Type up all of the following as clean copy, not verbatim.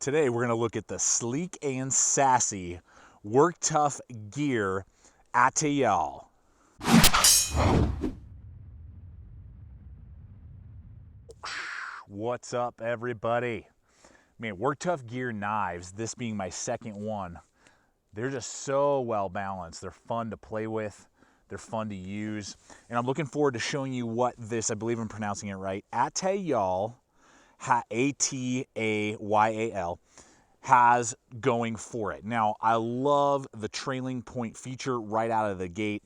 Today we're going to look at the sleek and sassy Work Tuff Gear Atayal. What's up, everybody? Man, Work Tuff Gear knives, this being my second one, they're just so well balanced. They're fun to play with. They're fun to use. And I'm looking forward to showing you what this, I believe I'm pronouncing it right, Atayal, A-T-A-Y-A-L, has going for it. Now, I love the trailing point feature right out of the gate.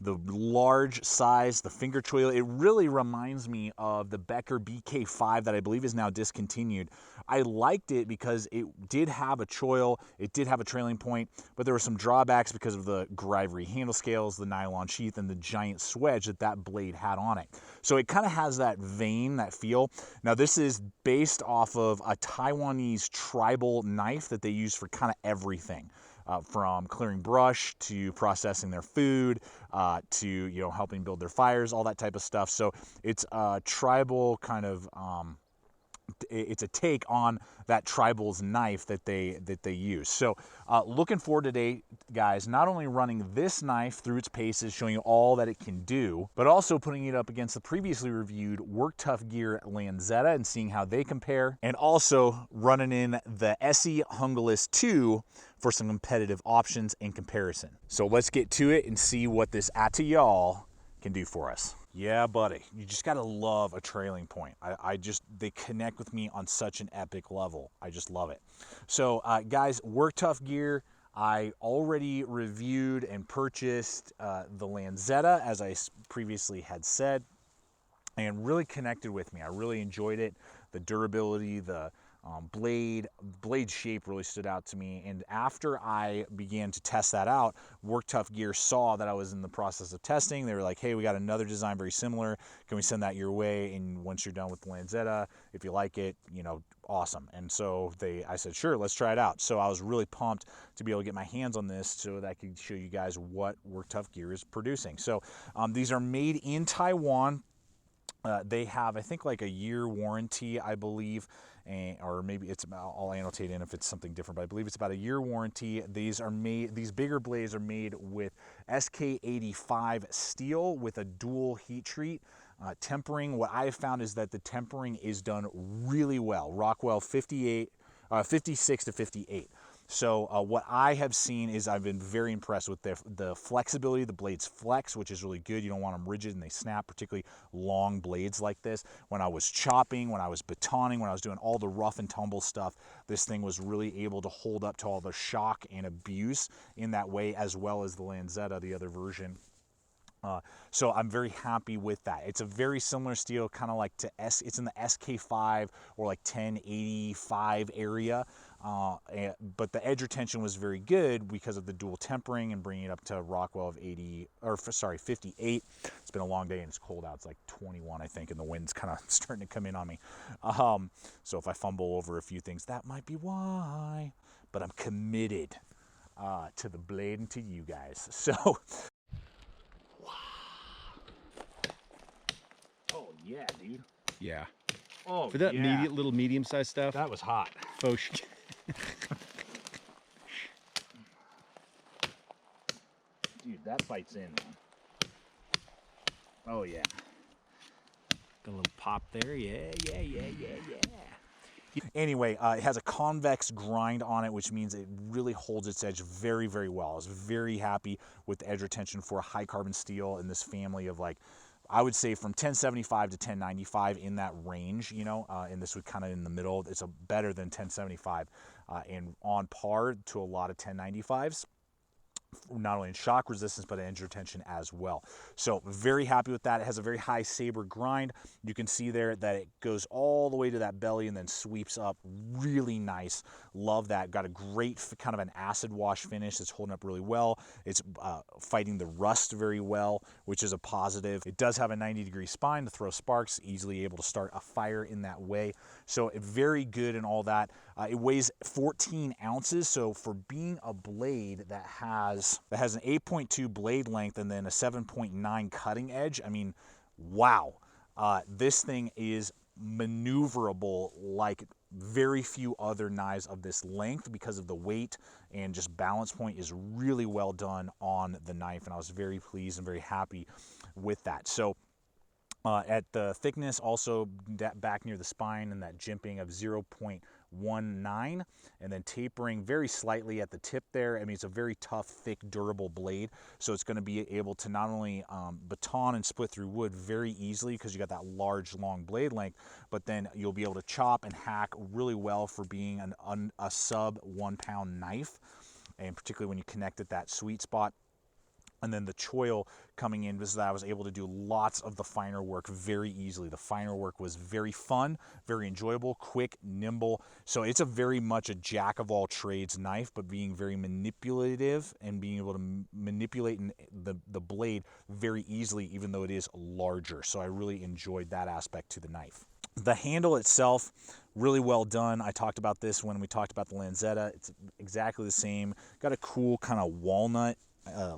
The large size, the finger choil, it really reminds me of the Becker BK5 that I believe is now discontinued. I liked it because it did have a choil, it did have a trailing point, but there were some drawbacks because of the Gryvery handle scales, the nylon sheath, and the giant swedge that blade had on it. So it kind of has that vein, that feel. Now this is based off of a Taiwanese tribal knife that they use for kind of everything. From clearing brush to processing their food to helping build their fires, all that type of stuff. So it's a tribal kind of it's a take on that tribal's knife that they use. So looking forward today, guys, not only running this knife through its paces, showing you all that it can do, but also putting it up against the previously reviewed Work Tuff Gear Lanzetta and seeing how they compare, and also running in the Essie Hungalis 2 for some competitive options and comparison. So let's get to it and see what this Atayal can do for us. Yeah, buddy, you just gotta love a trailing point. They connect with me on such an epic level. I just love it. So guys, Work Tuff Gear, I already reviewed and purchased the Lanzetta, as I previously had said, and really connected with me. I really enjoyed it. The durability, the blade shape really stood out to me. And after I began to test that out, Work Tuff Gear saw that I was in the process of testing. They were like, hey, we got another design very similar. Can we send that your way? And once you're done with the Lanzetta, if you like it, awesome. And so I said, sure, let's try it out. So I was really pumped to be able to get my hands on this so that I could show you guys what Work Tuff Gear is producing. So these are made in Taiwan. They have, I think, like a year warranty, I believe, or maybe I'll annotate in if it's something different, but I believe it's about a year warranty. These bigger blades are made with SK85 steel with a dual heat treat. Tempering, what I have found is that the tempering is done really well. Rockwell 56 to 58. So what I have seen is I've been very impressed with the flexibility. The blades flex, which is really good. You don't want them rigid and they snap, particularly long blades like this. When I was chopping, when I was batoning, when I was doing all the rough and tumble stuff, this thing was really able to hold up to all the shock and abuse in that way, as well as the Lanzetta, the other version. So I'm very happy with that. It's a very similar steel, kind of like it's in the SK5 or like 1085 area. But the edge retention was very good because of the dual tempering and bringing it up to Rockwell of 58. It's been a long day and it's cold out. It's like 21, I think, and the wind's kind of starting to come in on me. So if I fumble over a few things, that might be why. But I'm committed to the blade and to you guys. So. Oh yeah, dude. Yeah. Oh, for that yeah. little medium-sized stuff. That was hot. Dude, that bites in, man. Oh yeah. Got a little pop there. Yeah. Anyway, it has a convex grind on it, which means it really holds its edge very, very well. I was very happy with the edge retention for a high carbon steel in this family of, like, I would say from 1075 to 1095, in that range, and this was kind of in the middle. It's better than 1075 and on par to a lot of 1095s. Not only in shock resistance, but edge retention as well. So very happy with that. It has a very high saber grind. You can see there that it goes all the way to that belly and then sweeps up. Really nice. Love that. Got a great kind of an acid wash finish that's holding up really well. It's fighting the rust very well, which is a positive. It does have a 90-degree spine to throw sparks, easily able to start a fire in that way. So very good in all that. It weighs 14 ounces. So for being a blade that has an 8.2 blade length and then a 7.9 cutting edge, I mean, wow. This thing is maneuverable like very few other knives of this length because of the weight and just balance point is really well done on the knife, and I was very pleased and very happy with that. So at the thickness, also back near the spine, and that jimping of 0.19, and then tapering very slightly at the tip there. I mean, it's a very tough, thick, durable blade, so it's going to be able to not only baton and split through wood very easily because you got that large, long blade length, but then you'll be able to chop and hack really well for being a sub 1 pound knife, and particularly when you connect at that sweet spot. And then the choil coming in was that I was able to do lots of the finer work very easily. The finer work was very fun, very enjoyable, quick, nimble. So it's a very much a jack of all trades knife, but being very manipulative and being able to manipulate the blade very easily, even though it is larger. So I really enjoyed that aspect to the knife. The handle itself, really well done. I talked about this when we talked about the Lanzetta. It's exactly the same. Got a cool kind of walnut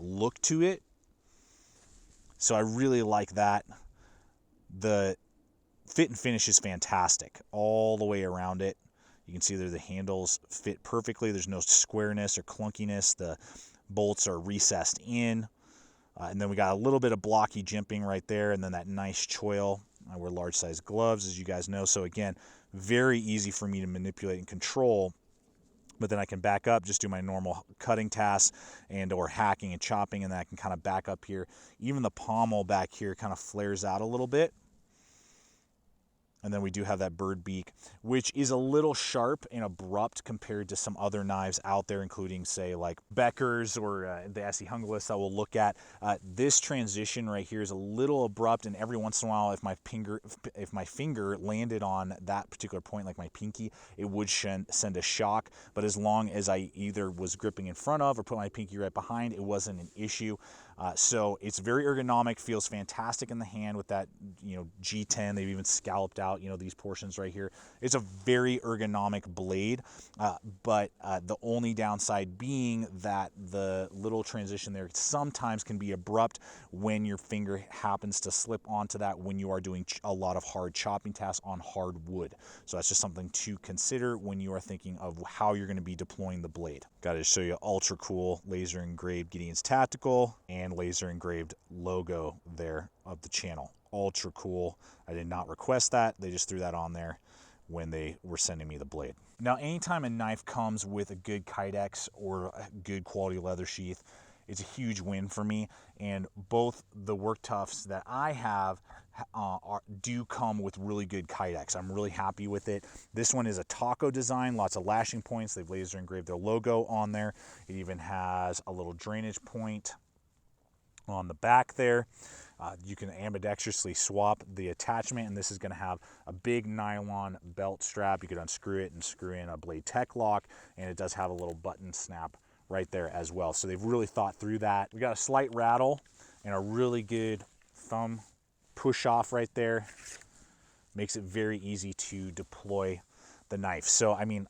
look to it, so I really like that. The fit and finish is fantastic all the way around it. You can see there the handles fit perfectly. There's no squareness or clunkiness. The bolts are recessed in, and then we got a little bit of blocky jimping right there, and then that nice choil. I wear large size gloves, as you guys know, so again, very easy for me to manipulate and control. But then I can back up, just do my normal cutting tasks and or hacking and chopping, and then I can kind of back up here. Even the pommel back here kind of flares out a little bit. And then we do have that bird beak, which is a little sharp and abrupt compared to some other knives out there, including, say, like Becker's or the SE Hungerlist that we'll look at. This transition right here is a little abrupt, and every once in a while, if my finger landed on that particular point, like my pinky, it would send a shock. But as long as I either was gripping in front of or put my pinky right behind, it wasn't an issue. So it's very ergonomic, feels fantastic in the hand with that, G10. They've even scalloped out, these portions right here. It's a very ergonomic blade, but the only downside being that the little transition there sometimes can be abrupt when your finger happens to slip onto that when you are doing a lot of hard chopping tasks on hard wood. So that's just something to consider when you are thinking of how you're going to be deploying the blade. Got to show you ultra cool laser engraved Gideonstactical and laser engraved logo there of the channel. Ultra cool. I did not request that. They just threw that on there when they were sending me the blade. Now, anytime a knife comes with a good kydex or a good quality leather sheath, it's a huge win for me. And both the work Tuffs that I have do come with really good kydex. I'm really happy with it. This one is a taco design, lots of lashing points. They've laser engraved their logo on there. It even has a little drainage point on the back there. You can ambidextrously swap the attachment, and this is going to have a big nylon belt strap. You could unscrew it and screw in a blade tech lock, and it does have a little button snap right there as well. So they've really thought through that. We got a slight rattle and a really good thumb push off right there. Makes it very easy to deploy the knife. So I mean,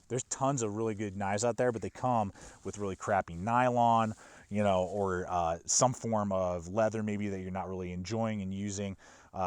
there's tons of really good knives out there, but they come with really crappy nylon, or some form of leather maybe that you're not really enjoying and using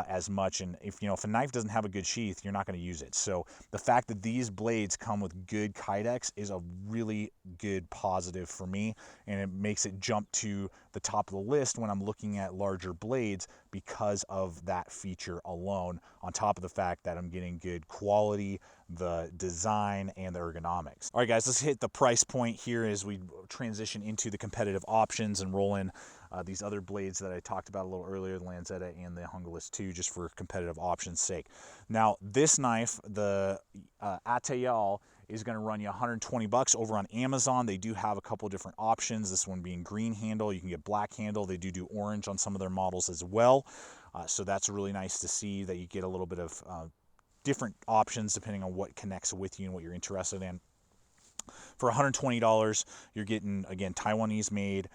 as much. And if a knife doesn't have a good sheath, you're not going to use it. So the fact that these blades come with good kydex is a really good positive for me, and it makes it jump to the top of the list when I'm looking at larger blades because of that feature alone, on top of the fact that I'm getting good quality, the design, and the ergonomics. All right, guys, let's hit the price point here as we transition into the competitive options and roll in these other blades that I talked about a little earlier, the Lanzetta and the Hungerlist 2, just for competitive options sake. Now, this knife, the Atayal, is going to run you $120 over on Amazon. They do have a couple of different options, this one being green handle. You can get black handle. They do orange on some of their models as well. So that's really nice to see that you get a little bit of different options depending on what connects with you and what you're interested in. For $120, you're getting, again, Taiwanese made.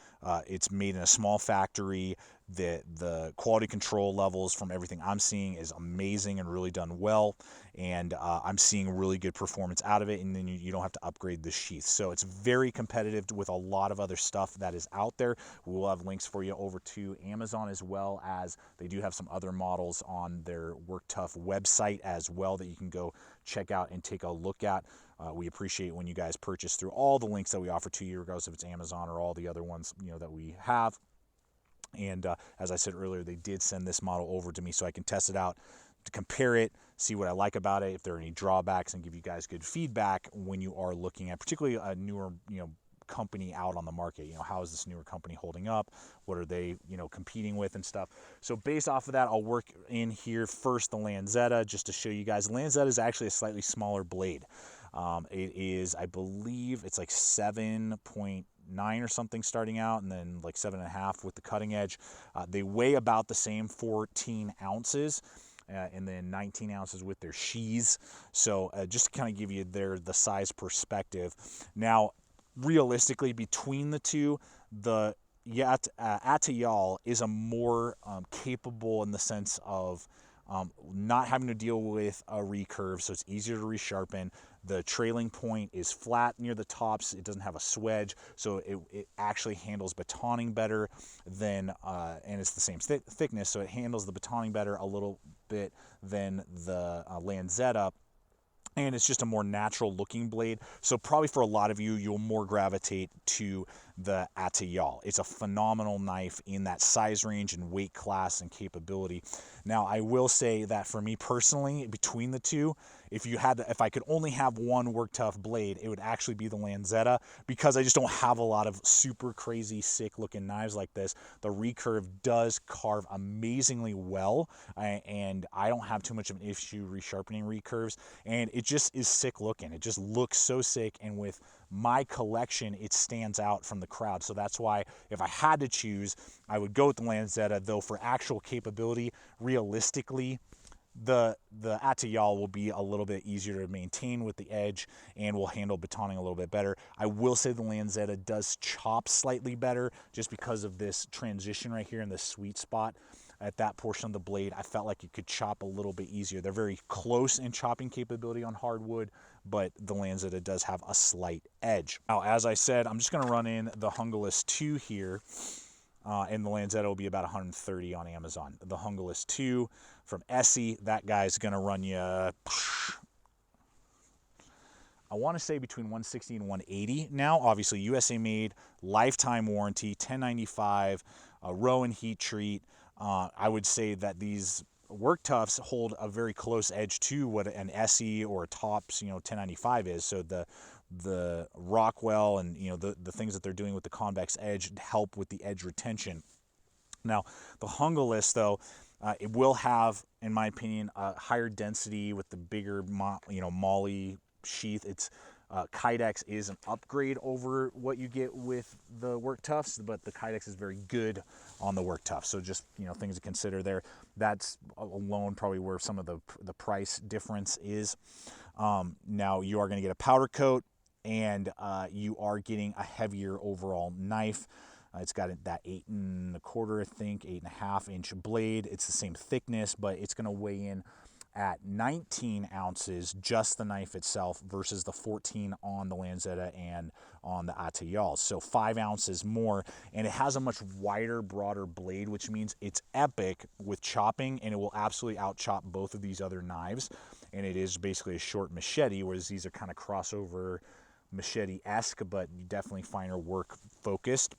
It's made in a small factory. The quality control levels from everything I'm seeing is amazing and really done well, and I'm seeing really good performance out of it, and then you don't have to upgrade the sheath. So it's very competitive with a lot of other stuff that is out there. We will have links for you over to Amazon, as well as they do have some other models on their Work Tuff website as well that you can go check out and take a look at. We appreciate when you guys purchase through all the links that we offer to you, regardless if it's Amazon or all the other ones that we have. And as I said earlier, they did send this model over to me so I can test it out, to compare it, see what I like about it, if there are any drawbacks, and give you guys good feedback when you are looking at particularly a newer company out on the market. How is this newer company holding up? What are they competing with and stuff? So based off of that, I'll work in here first the Lanzetta, just to show you guys. The Lanzetta is actually a slightly smaller blade. It is, I believe, it's like 7.9 or something starting out, and then like 7.5 with the cutting edge. They weigh about the same, 14 ounces, and then 19 ounces with their sheaths. So just to kind of give you the size perspective. Now, realistically, between the two, the Atayal is a more capable in the sense of not having to deal with a recurve, so it's easier to resharpen. The trailing point is flat near the tops. It doesn't have a swedge, so it actually handles batoning better than, and it's the same thickness, so it handles the batoning better a little bit than the Lanzetta. And it's just a more natural looking blade. So probably for a lot of you, you'll more gravitate to the Atayal. It's a phenomenal knife in that size range and weight class and capability. Now, I will say that for me personally, between the two, if I could only have one Work Tuff blade, it would actually be the Lanzetta, because I just don't have a lot of super crazy sick looking knives like this. The recurve does carve amazingly well, and I don't have too much of an issue resharpening recurves, and it just is sick looking. It just looks so sick, and with my collection, it stands out from the crowd. So that's why if I had to choose, I would go with the Lanzetta, though for actual capability, realistically, the Atayal will be a little bit easier to maintain with the edge and will handle batoning a little bit better. I will say the Lanzetta does chop slightly better just because of this transition right here in the sweet spot. At that portion of the blade, I felt like it could chop a little bit easier. They're very close in chopping capability on hardwood, but the Lanzetta does have a slight edge. Now, as I said, I'm just going to run in the Hungalis 2 here, and the Lanzetta will be about 130 on Amazon. The Hungalis 2 from Essie, that guy's going to run you, I want to say between 160 and 180. Now, obviously, USA made, lifetime warranty, 1095, row and heat treat. I would say that these Work Tuffs hold a very close edge to what an Essie or a Tops 1095 is. So the Rockwell and the things that they're doing with the convex edge help with the edge retention. Now, the Hungalis, though, it will have, in my opinion, a higher density with the bigger Molly sheath. It's Kydex is an upgrade over what you get with the Work Tuffs, but the Kydex is very good on the Work Tuff. So just things to consider there. That's alone probably where some of the price difference is. Now you are going to get a powder coat, and you are getting a heavier overall knife. It's got that 8 1/4, I think, 8.5 inch blade. It's the same thickness, but it's going to weigh in at 19 ounces, just the knife itself, versus the 14 on the Lanzetta and on the Atayal. So 5 ounces more, and it has a much wider, broader blade, which means it's epic with chopping, and it will absolutely out-chop both of these other knives. And it is basically a short machete, whereas these are kind of crossover machete-esque, but definitely finer work focused.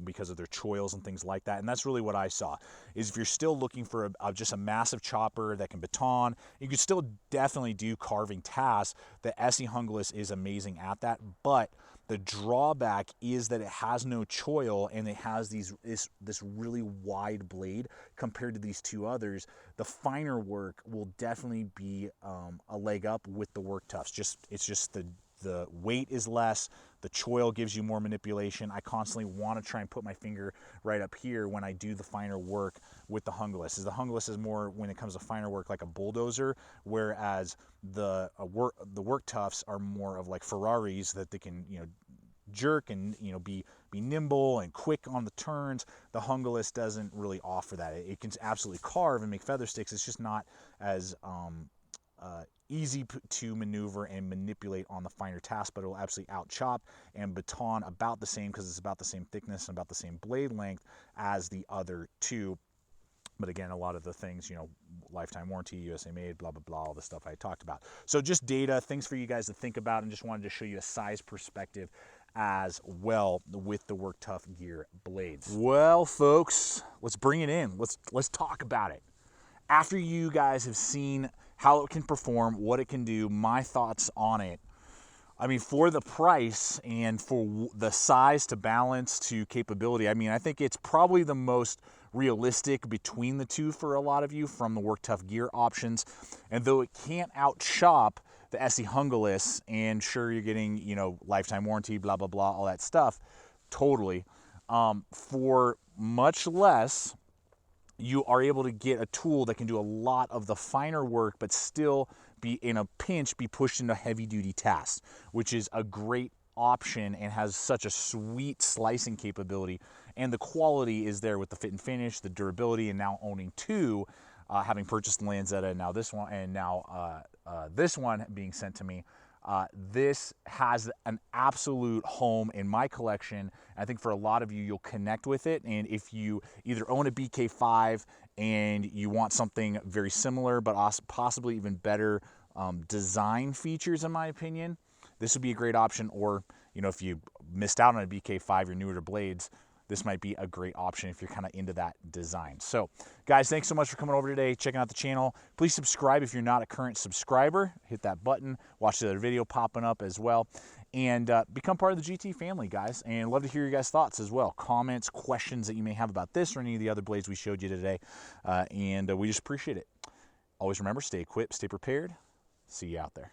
Because of their choils and things like that. And that's really what I saw, is if you're still looking for just a massive chopper that can baton, you could still definitely do carving tasks. The Essie Hungalis is amazing at that, but the drawback is that it has no choil, and it has this really wide blade compared to these two others. The finer work will definitely be a leg up with the Work Tuffs. It's just the weight is less. The choil gives you more manipulation. I constantly want to try and put my finger right up here when I do the finer work with the Hungalis. The Hungalis is more, when it comes to finer work, like a bulldozer, whereas the Work Tuffs are more of like Ferraris, that they can jerk and, you know, be nimble and quick on the turns. The Hungalis doesn't really offer that. It can absolutely carve and make feather sticks. It's just not as easy to maneuver and manipulate on the finer task, but it will absolutely out chop and baton about the same, because it's about the same thickness and about the same blade length as the other two. But again, a lot of the things, you know, lifetime warranty, USA made, blah, blah, blah, all the stuff I talked about. So just data, things for you guys to think about, and just wanted to show you a size perspective as well with the Work Tuff gear blades. Well, folks, let's bring it in. Let's talk about it. After you guys have seen how it can perform, what it can do, my thoughts on it. I mean, for the price and for the size to balance to capability, I mean, I think it's probably the most realistic between the two for a lot of you from the Work Tuff gear options. And though it can't out chop the SE Hungalis, and sure, you're getting, you know, lifetime warranty, blah, blah, blah, all that stuff, totally. For much less, you are able to get a tool that can do a lot of the finer work, but still be in a pinch, be pushed into heavy duty tasks, which is a great option and has such a sweet slicing capability. And the quality is there with the fit and finish, the durability, and now owning two, having purchased the Lanzetta and now this one, and now this one being sent to me. This has an absolute home in my collection. I think for a lot of you, you'll connect with it. And if you either own a BK5 and you want something very similar, but also possibly even better design features, in my opinion, this would be a great option. Or, you know, if you missed out on a BK5, you're newer to blades, this might be a great option if you're kind of into that design. So, guys, thanks so much for coming over today, checking out the channel. Please subscribe if you're not a current subscriber. Hit that button. Watch the other video popping up as well. And become part of the GT family, guys. And love to hear your guys' thoughts as well. Comments, questions that you may have about this or any of the other blades we showed you today. And we just appreciate it. Always remember, stay equipped, stay prepared. See you out there.